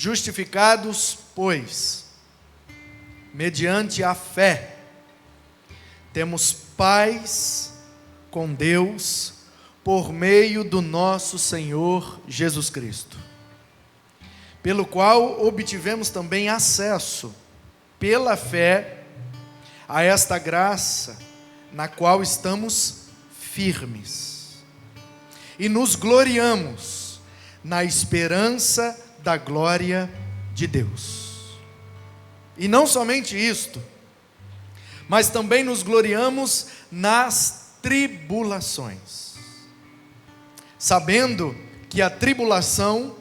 Justificados, pois, mediante a fé, temos paz com Deus por meio do nosso Senhor Jesus Cristo, pelo qual obtivemos também acesso, pela fé, a esta graça na qual estamos firmes, e nos gloriamos na esperança da glória de Deus. E não somente isto, mas também nos gloriamos nas tribulações, sabendo que a tribulação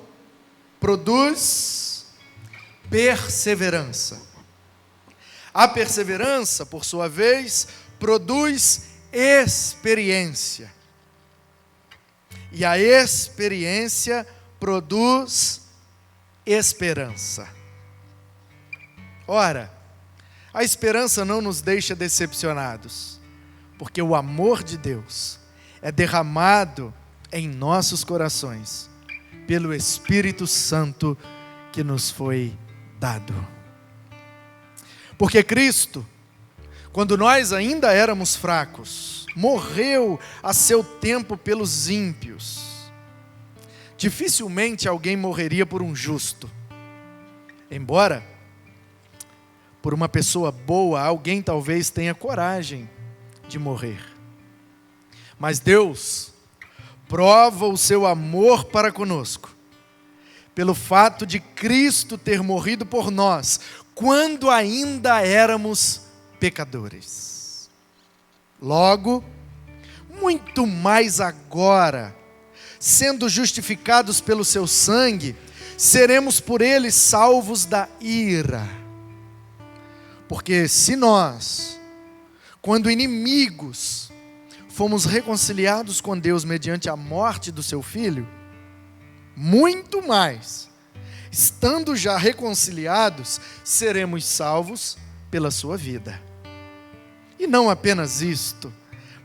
produz perseverança. A perseverança, por sua vez, produz experiência. E a experiência produz esperança. Ora, a esperança não nos deixa decepcionados, porque o amor de Deus é derramado em nossos corações pelo Espírito Santo que nos foi dado. Porque Cristo, quando nós ainda éramos fracos, morreu a seu tempo pelos ímpios. Dificilmente alguém morreria por um justo, embora por uma pessoa boa, alguém talvez tenha coragem de morrer. Mas Deus prova o seu amor para conosco, pelo fato de Cristo ter morrido por nós, quando ainda éramos pecadores. Logo, muito mais agora, sendo justificados pelo seu sangue, seremos por ele salvos da ira. Porque se nós, quando inimigos, fomos reconciliados com Deus mediante a morte do seu Filho, muito mais, estando já reconciliados, seremos salvos pela sua vida. E não apenas isto,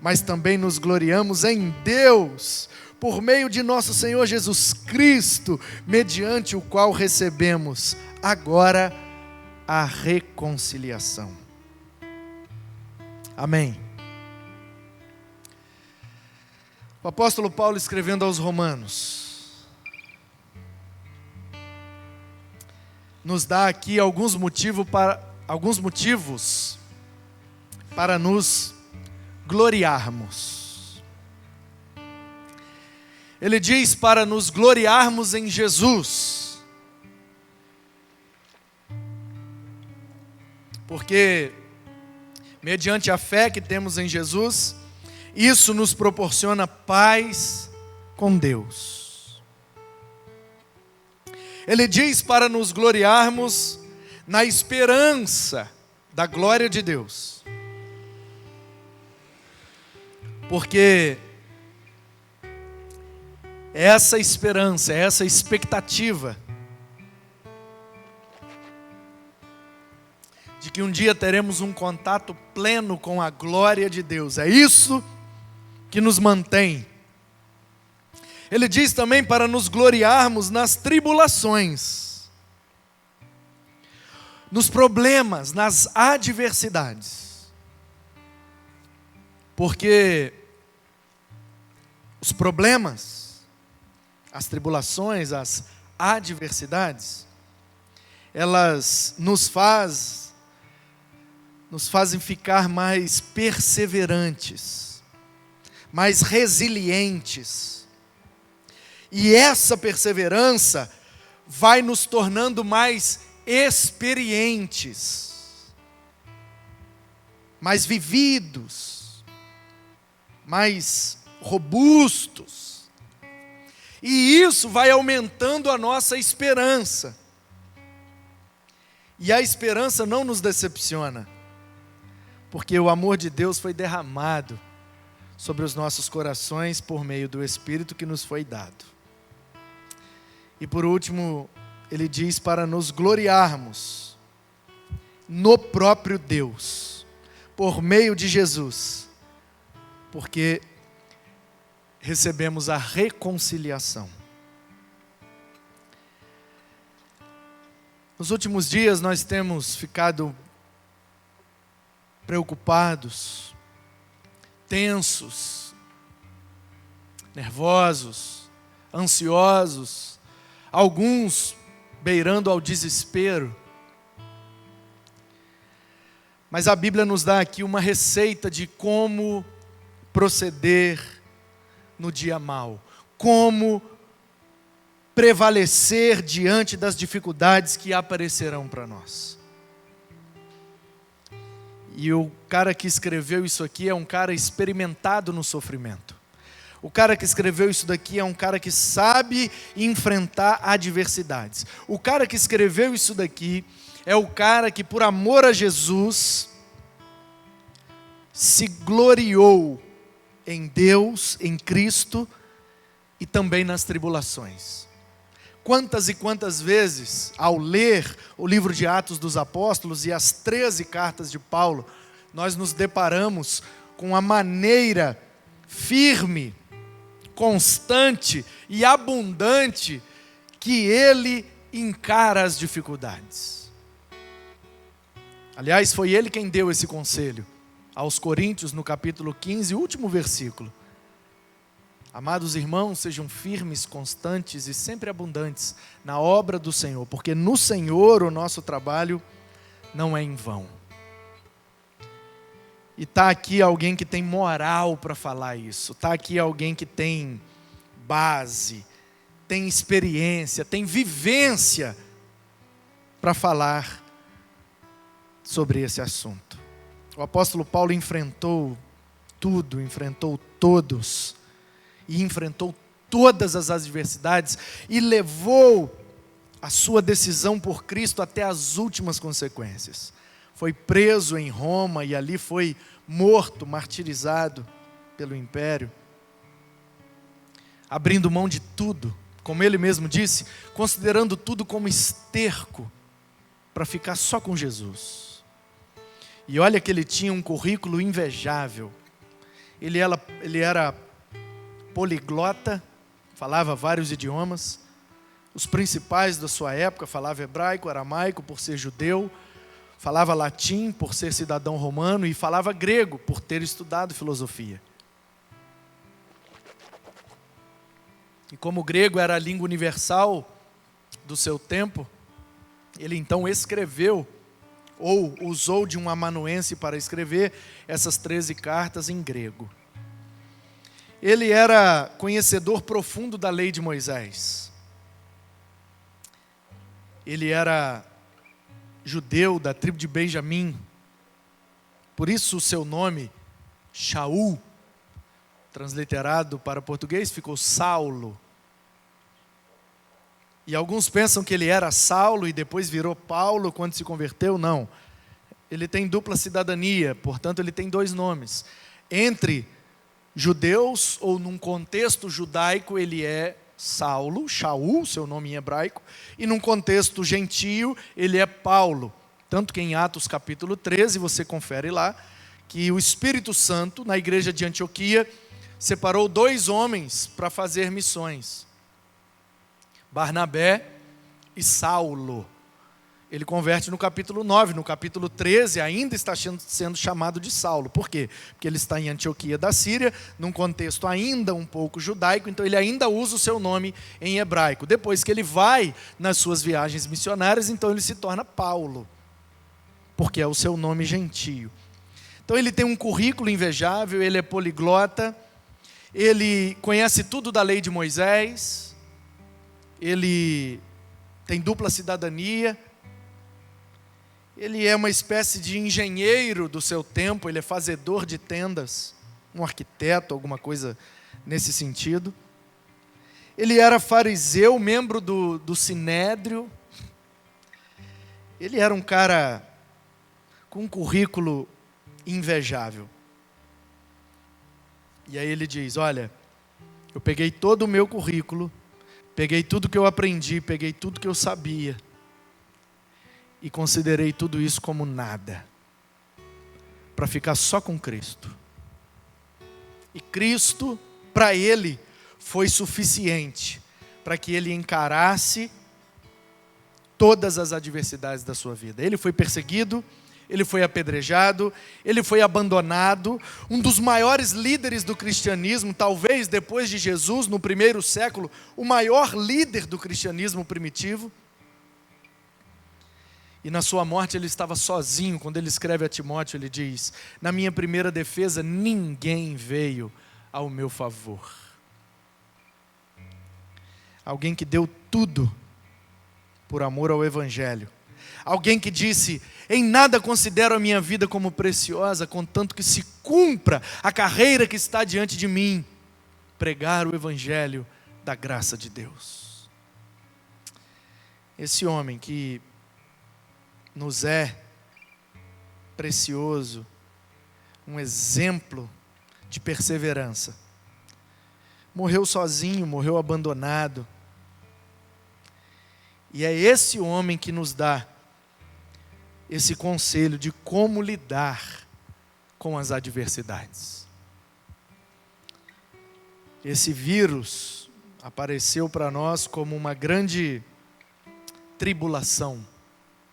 mas também nos gloriamos em Deus, por meio de nosso Senhor Jesus Cristo, mediante o qual recebemos agora a reconciliação. Amém. O apóstolo Paulo, escrevendo aos Romanos, nos dá aqui alguns motivos para nos gloriarmos. Ele diz para nos gloriarmos em Jesus, porque mediante a fé que temos em Jesus, isso nos proporciona paz com Deus. Ele diz para nos gloriarmos na esperança da glória de Deus, porque essa esperança, essa expectativa de que um dia teremos um contato pleno com a glória de Deus, é isso que nos mantém. Ele diz também para nos gloriarmos nas tribulações, nos problemas, nas adversidades, porque os problemas, as tribulações, as adversidades, elas nos fazem ficar mais perseverantes, mais resilientes. E essa perseverança vai nos tornando mais experientes, mais vividos, mais robustos. E isso vai aumentando a nossa esperança. E a esperança não nos decepciona, porque o amor de Deus foi derramado sobre os nossos corações por meio do Espírito que nos foi dado. E por último, ele diz para nos gloriarmos no próprio Deus, por meio de Jesus, porque recebemos a reconciliação. Nos últimos dias nós temos ficado preocupados, tensos, nervosos, ansiosos, alguns beirando ao desespero. Mas a Bíblia nos dá aqui uma receita de como proceder no dia mau, como prevalecer diante das dificuldades que aparecerão para nós. E o cara que escreveu isso aqui é um cara experimentado no sofrimento. O cara que escreveu isso daqui é um cara que sabe enfrentar adversidades. O cara que escreveu isso daqui é o cara que, por amor a Jesus, se gloriou em Deus, em Cristo e também nas tribulações. Quantas e quantas vezes, ao ler o livro de Atos dos Apóstolos e as 13 cartas de Paulo, nós nos deparamos com a maneira firme, constante e abundante que ele encara as dificuldades. Aliás, foi ele quem deu esse conselho aos Coríntios, no capítulo 15, último versículo. Amados irmãos, sejam firmes, constantes e sempre abundantes na obra do Senhor, porque no Senhor o nosso trabalho não é em vão. E está aqui alguém que tem moral para falar isso, está aqui alguém que tem base, tem experiência, tem vivência para falar sobre esse assunto. O apóstolo Paulo enfrentou tudo, enfrentou todos, e enfrentou todas as adversidades e levou a sua decisão por Cristo até as últimas consequências. Foi preso em Roma e ali foi morto, martirizado pelo império, abrindo mão de tudo, como ele mesmo disse, considerando tudo como esterco para ficar só com Jesus. E olha que ele tinha um currículo invejável. Ele era poliglota, falava vários idiomas. Os principais da sua época falavam hebraico, aramaico por ser judeu, falava latim por ser cidadão romano e falava grego por ter estudado filosofia. E como o grego era a língua universal do seu tempo, ele então escreveu, ou usou de um amanuense para escrever essas 13 cartas em grego. Ele era conhecedor profundo da lei de Moisés. Ele era judeu da tribo de Benjamim. Por isso o seu nome, Shaul, transliterado para português, ficou Saulo. E alguns pensam que ele era Saulo e depois virou Paulo quando se converteu. Não. Ele tem dupla cidadania, portanto ele tem 2 nomes. Entre judeus, ou num contexto judaico, ele é Saulo, Shaul, seu nome em hebraico, e num contexto gentio, ele é Paulo. Tanto que em Atos capítulo 13, você confere lá, que o Espírito Santo, na igreja de Antioquia, separou 2 homens para fazer missões, Barnabé e Saulo. Ele converte no capítulo 9, no capítulo 13 ainda está sendo chamado de Saulo. Por quê? Porque ele está em Antioquia da Síria, num contexto ainda um pouco judaico, então ele ainda usa o seu nome em hebraico. Depois que ele vai nas suas viagens missionárias, então ele se torna Paulo, porque é o seu nome gentio. Então ele tem um currículo invejável, ele é poliglota, ele conhece tudo da lei de Moisés, ele tem dupla cidadania, ele é uma espécie de engenheiro do seu tempo, ele é fazedor de tendas, um arquiteto, alguma coisa nesse sentido. Ele era fariseu, membro do Sinédrio. Ele era um cara com um currículo invejável. E aí ele diz, olha, eu peguei todo o meu currículo, peguei tudo que eu aprendi, peguei tudo que eu sabia, e considerei tudo isso como nada, para ficar só com Cristo. E Cristo, para ele, foi suficiente para que ele encarasse todas as adversidades da sua vida. Ele foi perseguido, ele foi apedrejado, ele foi abandonado. Um dos maiores líderes do cristianismo, talvez depois de Jesus, no primeiro século, o maior líder do cristianismo primitivo. E na sua morte ele estava sozinho. Quando ele escreve a Timóteo, ele diz: na minha primeira defesa, ninguém veio ao meu favor. Alguém que deu tudo por amor ao Evangelho. Alguém que disse: em nada considero a minha vida como preciosa, contanto que se cumpra a carreira que está diante de mim, pregar o Evangelho da graça de Deus. Esse homem que nos é precioso, um exemplo de perseverança, morreu sozinho, morreu abandonado. E é esse homem que nos dá esse conselho de como lidar com as adversidades. Esse vírus apareceu para nós como uma grande tribulação.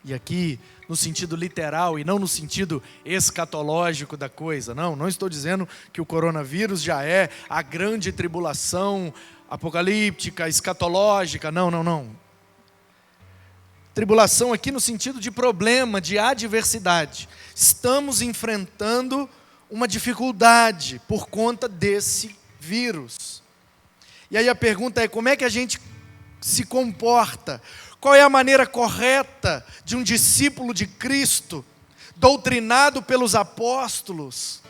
E aqui no sentido literal e não no sentido escatológico da coisa. Não estou dizendo que o coronavírus já é a grande tribulação apocalíptica, escatológica. Não. Tribulação aqui no sentido de problema, de adversidade. Estamos enfrentando uma dificuldade por conta desse vírus. E aí a pergunta é: como é que a gente se comporta? Qual é a maneira correta de um discípulo de Cristo, doutrinado pelos apóstolos?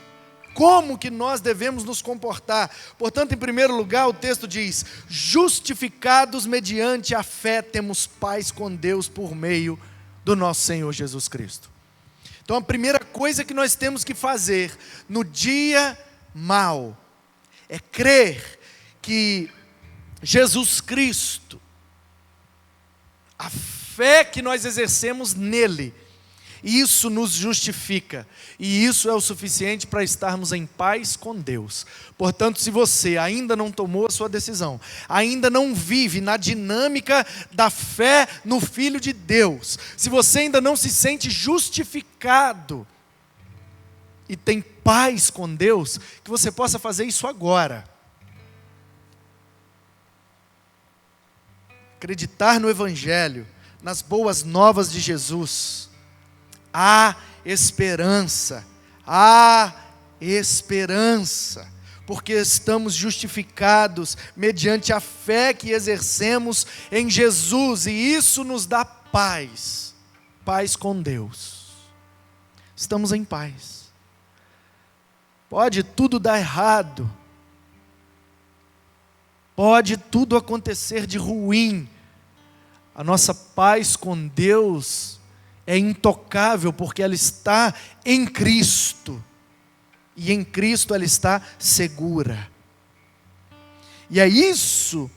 Como que nós devemos nos comportar? Portanto, em primeiro lugar, o texto diz: justificados mediante a fé, temos paz com Deus por meio do nosso Senhor Jesus Cristo. Então, a primeira coisa que nós temos que fazer no dia mau é crer que Jesus Cristo, a fé que nós exercemos nele, isso nos justifica, e isso é o suficiente para estarmos em paz com Deus. Portanto, se você ainda não tomou a sua decisão, ainda não vive na dinâmica da fé no Filho de Deus, se você ainda não se sente justificado e tem paz com Deus, que você possa fazer isso agora. Acreditar no Evangelho, nas boas novas de Jesus. Há esperança, porque estamos justificados mediante a fé que exercemos em Jesus, e isso nos dá paz com Deus. Estamos em paz. Pode tudo dar errado, pode tudo acontecer de ruim, a nossa paz com Deus é intocável, porque ela está em Cristo, e em Cristo ela está segura. E é isso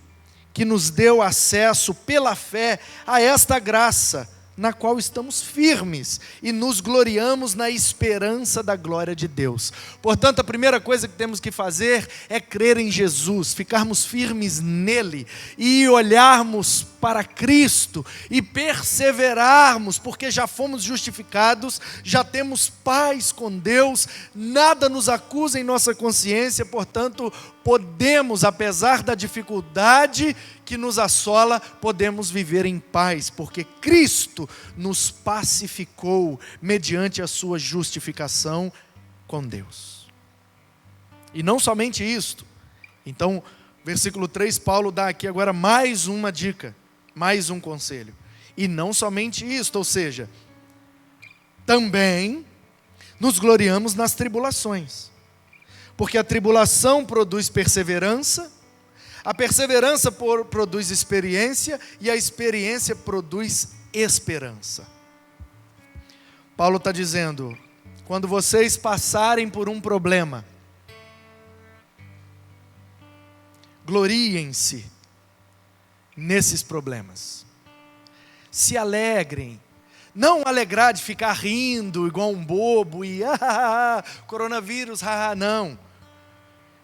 que nos deu acesso pela fé a esta graça, na qual estamos firmes e nos gloriamos na esperança da glória de Deus. Portanto, a primeira coisa que temos que fazer é crer em Jesus, ficarmos firmes nele e olharmos para Cristo e perseverarmos, porque já fomos justificados, já temos paz com Deus, nada nos acusa em nossa consciência. Portanto, podemos, apesar da dificuldade que nos assola, podemos viver em paz, porque Cristo nos pacificou mediante a sua justificação com Deus. E não somente isto. Então, versículo 3, Paulo dá aqui agora mais uma dica, mais um conselho. E não somente isto, ou seja, também nos gloriamos nas tribulações. Porque a tribulação produz perseverança, a perseverança produz experiência, e a experiência produz esperança. Paulo está dizendo: quando vocês passarem por um problema, gloriem-se nesses problemas. Se alegrem. Não alegrar de ficar rindo igual um bobo e coronavírus, não.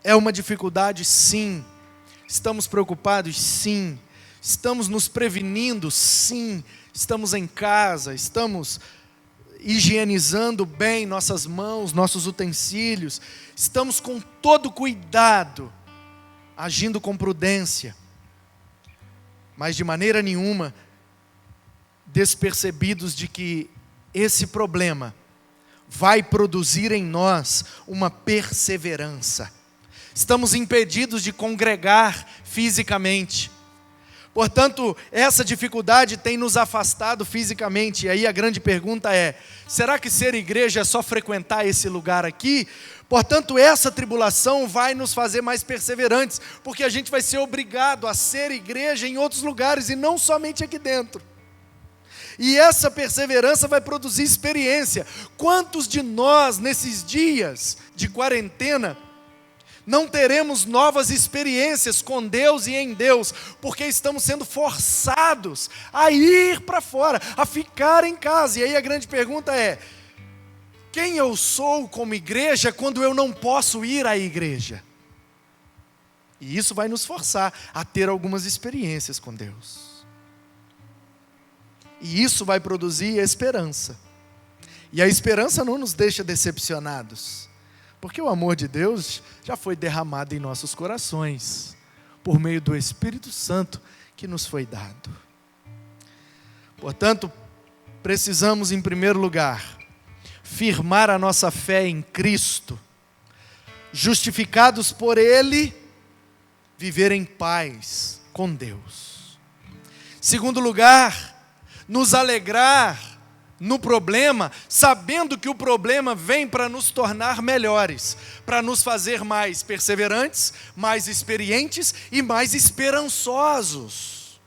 É uma dificuldade, sim. Estamos preocupados, sim. Estamos nos prevenindo? Sim. Estamos em casa, estamos higienizando bem nossas mãos, nossos utensílios, estamos com todo cuidado, agindo com prudência, mas de maneira nenhuma despercebidos de que esse problema vai produzir em nós uma perseverança. Estamos impedidos de congregar fisicamente. Portanto, essa dificuldade tem nos afastado fisicamente. E aí a grande pergunta é: será que ser igreja é só frequentar esse lugar aqui? Portanto, essa tribulação vai nos fazer mais perseverantes, porque a gente vai ser obrigado a ser igreja em outros lugares e não somente aqui dentro. E essa perseverança vai produzir experiência. Quantos de nós, nesses dias de quarentena, não teremos novas experiências com Deus e em Deus, porque estamos sendo forçados a ir para fora, a ficar em casa? E aí a grande pergunta é: quem eu sou como igreja quando eu não posso ir à igreja? E isso vai nos forçar a ter algumas experiências com Deus. E isso vai produzir esperança. E a esperança não nos deixa decepcionados, porque o amor de Deus já foi derramado em nossos corações, por meio do Espírito Santo que nos foi dado. Portanto, precisamos, em primeiro lugar, firmar a nossa fé em Cristo, justificados por Ele, viver em paz com Deus. Segundo lugar, nos alegrar no problema, sabendo que o problema vem para nos tornar melhores, para nos fazer mais perseverantes, mais experientes e mais esperançosos.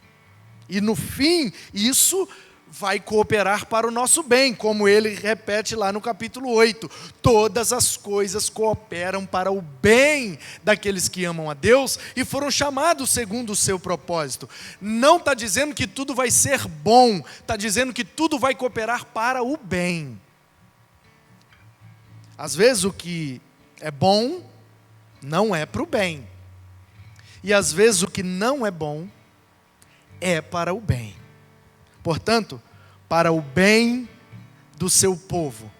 E no fim, isso vai cooperar para o nosso bem, como ele repete lá no capítulo 8. Todas as coisas cooperam para o bem daqueles que amam a Deus e foram chamados segundo o seu propósito. Não está dizendo que tudo vai ser bom, está dizendo que tudo vai cooperar para o bem. Às vezes o que é bom não é para o bem, e às vezes o que não é bom é para o bem. Portanto, para o bem do seu povo,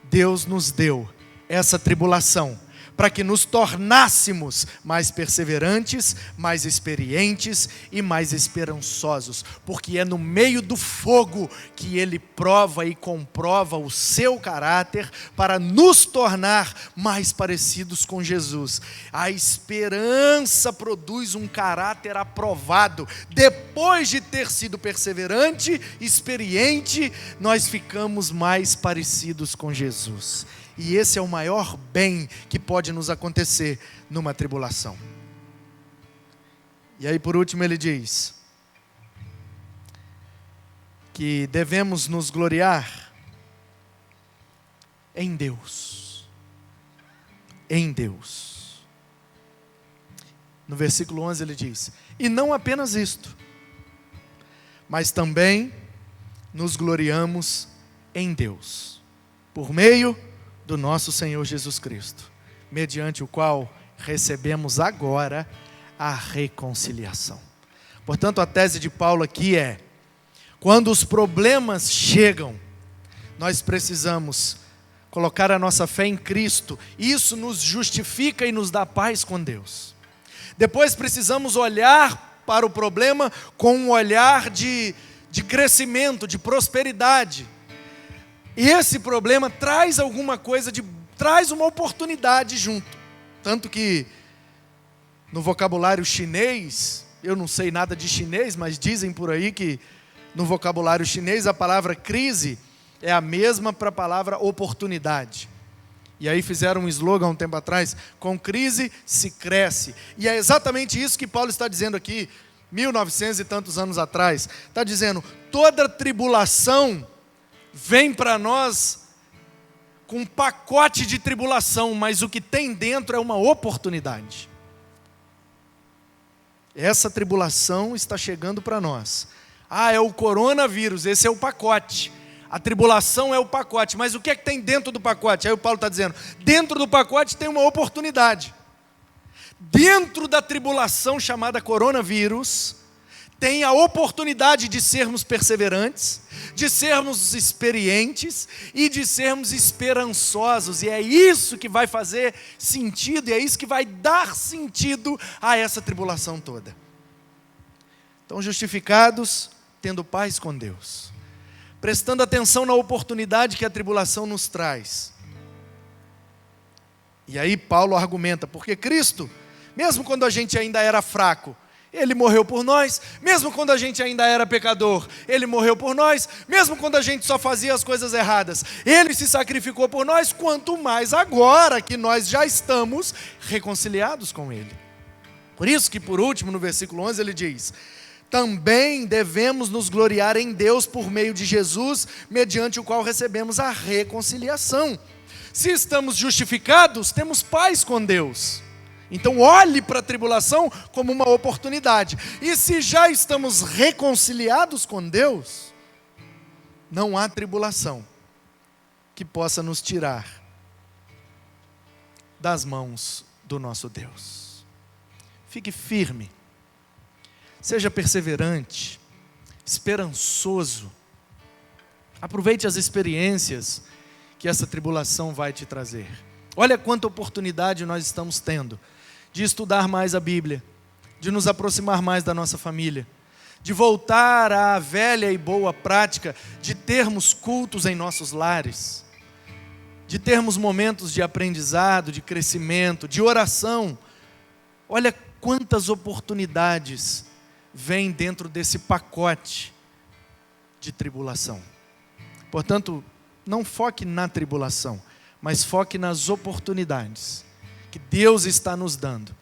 Deus nos deu essa tribulação, para que nos tornássemos mais perseverantes, mais experientes e mais esperançosos, porque é no meio do fogo que Ele prova e comprova o seu caráter, para nos tornar mais parecidos com Jesus. A esperança produz um caráter aprovado. Depois de ter sido perseverante, experiente, nós ficamos mais parecidos com Jesus. E esse é o maior bem que pode nos acontecer numa tribulação. E aí por último ele diz que devemos nos gloriar em Deus. Em Deus. No versículo 11 ele diz: e não apenas isto, mas também nos gloriamos em Deus, por meio do nosso Senhor Jesus Cristo, mediante o qual recebemos agora a reconciliação. Portanto, a tese de Paulo aqui é: quando os problemas chegam, nós precisamos colocar a nossa fé em Cristo. Isso nos justifica e nos dá paz com Deus. Depois precisamos olhar para o problema com um olhar de crescimento, de prosperidade. E esse problema traz alguma coisa, traz uma oportunidade junto. Tanto que no vocabulário chinês, eu não sei nada de chinês, mas dizem por aí que no vocabulário chinês a palavra crise é a mesma para a palavra oportunidade. E aí fizeram um slogan um tempo atrás: com crise se cresce. E é exatamente isso que Paulo está dizendo aqui, 1900 e tantos anos atrás. Está dizendo: toda tribulação vem para nós com um pacote de tribulação, mas o que tem dentro é uma oportunidade. Essa tribulação está chegando para nós. É o coronavírus, esse é o pacote. A tribulação é o pacote, mas o que é que tem dentro do pacote? Aí o Paulo está dizendo: dentro do pacote tem uma oportunidade. Dentro da tribulação chamada coronavírus, tem a oportunidade de sermos perseverantes, de sermos experientes e de sermos esperançosos. E é isso que vai fazer sentido, e é isso que vai dar sentido a essa tribulação toda. Então, justificados, tendo paz com Deus, prestando atenção na oportunidade que a tribulação nos traz. E aí Paulo argumenta, porque Cristo, mesmo quando a gente ainda era fraco, Ele morreu por nós. Mesmo quando a gente ainda era pecador, Ele morreu por nós. Mesmo quando a gente só fazia as coisas erradas, Ele se sacrificou por nós. Quanto mais agora que nós já estamos reconciliados com Ele. Por isso que por último no versículo 11 ele diz: também devemos nos gloriar em Deus por meio de Jesus, mediante o qual recebemos a reconciliação. Se estamos justificados, temos paz com Deus. Então olhe para a tribulação como uma oportunidade. E se já estamos reconciliados com Deus, não há tribulação que possa nos tirar das mãos do nosso Deus. Fique firme, seja perseverante, esperançoso. Aproveite as experiências que essa tribulação vai te trazer. Olha quanta oportunidade nós estamos tendo de estudar mais a Bíblia, de nos aproximar mais da nossa família, de voltar à velha e boa prática de termos cultos em nossos lares, de termos momentos de aprendizado, de crescimento, de oração. Olha quantas oportunidades vêm dentro desse pacote de tribulação. Portanto, não foque na tribulação, mas foque nas oportunidades que Deus está nos dando,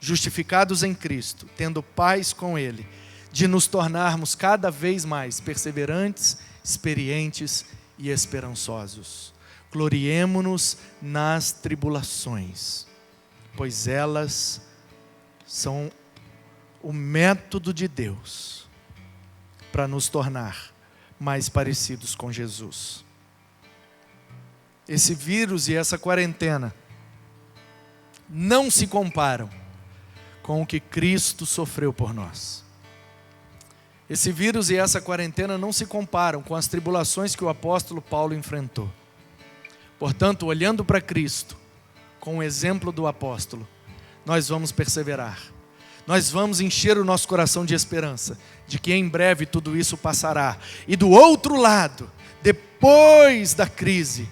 justificados em Cristo, tendo paz com Ele, de nos tornarmos cada vez mais perseverantes, experientes e esperançosos. Gloriemo-nos nas tribulações, pois elas são o método de Deus para nos tornar mais parecidos com Jesus. Esse vírus e essa quarentena não se comparam com o que Cristo sofreu por nós. Esse vírus e essa quarentena não se comparam com as tribulações que o apóstolo Paulo enfrentou. Portanto, olhando para Cristo, com o exemplo do apóstolo, nós vamos perseverar. Nós vamos encher o nosso coração de esperança, de que em breve tudo isso passará. E do outro lado, depois da crise,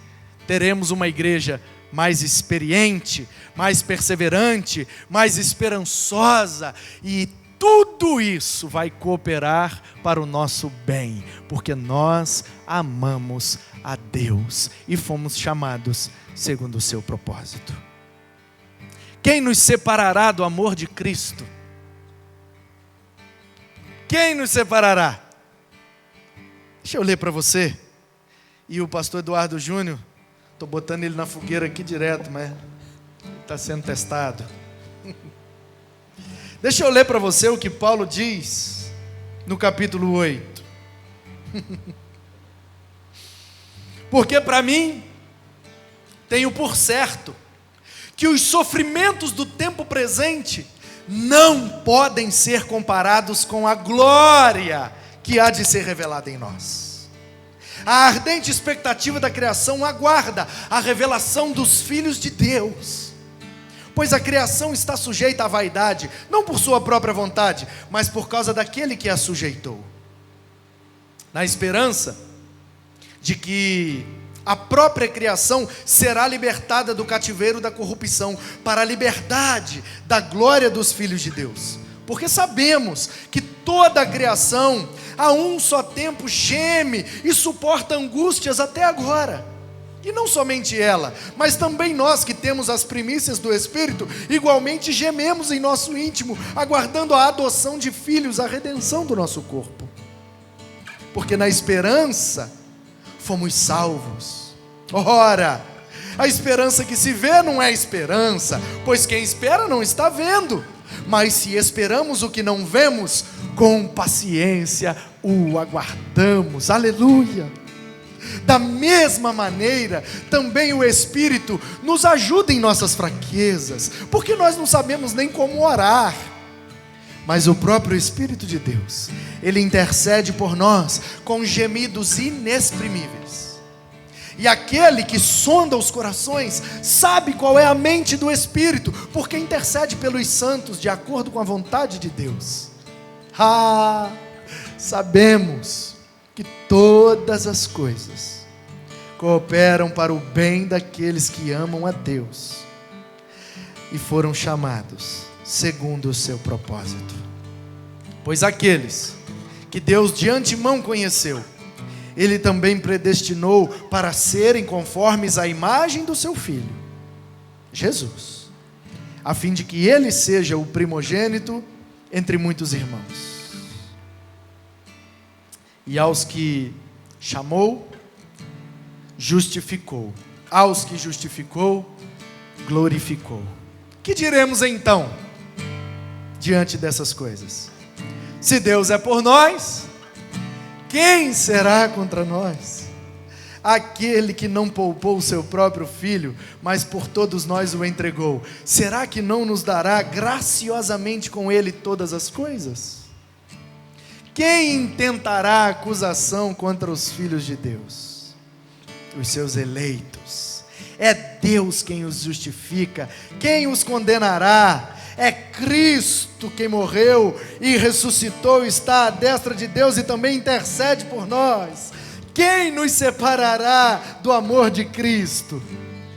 teremos uma igreja mais experiente, mais perseverante, mais esperançosa, e tudo isso vai cooperar para o nosso bem, porque nós amamos a Deus e fomos chamados segundo o seu propósito. Quem nos separará do amor de Cristo? Quem nos separará? Deixa eu ler para você. E o pastor Eduardo Júnior, estou botando ele na fogueira aqui direto, mas está sendo testado. Deixa eu ler para você o que Paulo diz no capítulo 8. Porque para mim, tenho por certo que os sofrimentos do tempo presente não podem ser comparados com a glória que há de ser revelada em nós. A ardente expectativa da criação aguarda a revelação dos filhos de Deus. Pois a criação está sujeita à vaidade, não por sua própria vontade, mas por causa daquele que a sujeitou. Na esperança de que a própria criação será libertada do cativeiro da corrupção, para a liberdade da glória dos filhos de Deus. Porque sabemos que toda a criação, a um só tempo, geme e suporta angústias até agora. E não somente ela, mas também nós que temos as primícias do Espírito, igualmente gememos em nosso íntimo, aguardando a adoção de filhos, a redenção do nosso corpo. Porque na esperança fomos salvos. Ora, a esperança que se vê não é esperança, pois quem espera não está vendo. Mas se esperamos o que não vemos, com paciência o aguardamos. Aleluia! Da mesma maneira, também o Espírito nos ajuda em nossas fraquezas, porque nós não sabemos nem como orar. mas o próprio Espírito de Deus, ele intercede por nós com gemidos inexprimíveis. E aquele que sonda os corações sabe qual é a mente do Espírito, porque intercede pelos santos de acordo com a vontade de Deus. Sabemos que todas as coisas cooperam para o bem daqueles que amam a Deus e foram chamados segundo o seu propósito. Pois aqueles que Deus de antemão conheceu, Ele também predestinou para serem conformes à imagem do seu Filho, Jesus, a fim de que Ele seja o primogênito entre muitos irmãos. E aos que chamou, justificou. Aos que justificou, glorificou. Que diremos então, diante dessas coisas? Se Deus é por nós, quem será contra nós? Aquele que não poupou o seu próprio Filho, mas por todos nós o entregou, será que não nos dará graciosamente com Ele todas as coisas? Quem intentará acusação contra os filhos de Deus? Os seus eleitos. É Deus quem os justifica. Quem os condenará? É Cristo quem morreu e ressuscitou, está à destra de Deus e também intercede por nós. Quem nos separará do amor de Cristo?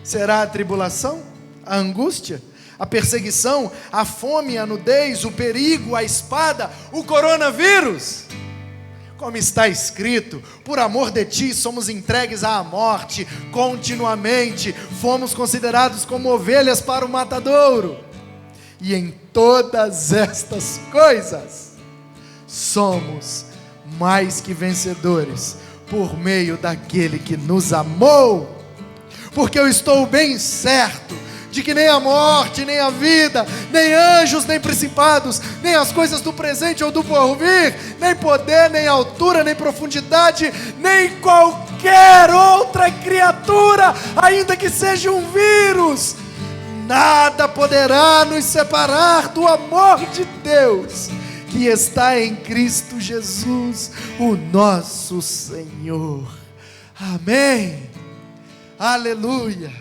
Será a tribulação? A angústia? A perseguição? A fome? A nudez? O perigo? A espada? O coronavírus? Como está escrito, por amor de ti somos entregues à morte continuamente, fomos considerados como ovelhas para o matadouro. E em todas estas coisas, somos mais que vencedores, por meio daquele que nos amou. Porque eu estou bem certo, de que nem a morte, nem a vida, nem anjos, nem principados, nem as coisas do presente ou do porvir, nem poder, nem altura, nem profundidade, nem qualquer outra criatura, ainda que seja um vírus, nada poderá nos separar do amor de Deus, que está em Cristo Jesus, o nosso Senhor. Amém. Aleluia.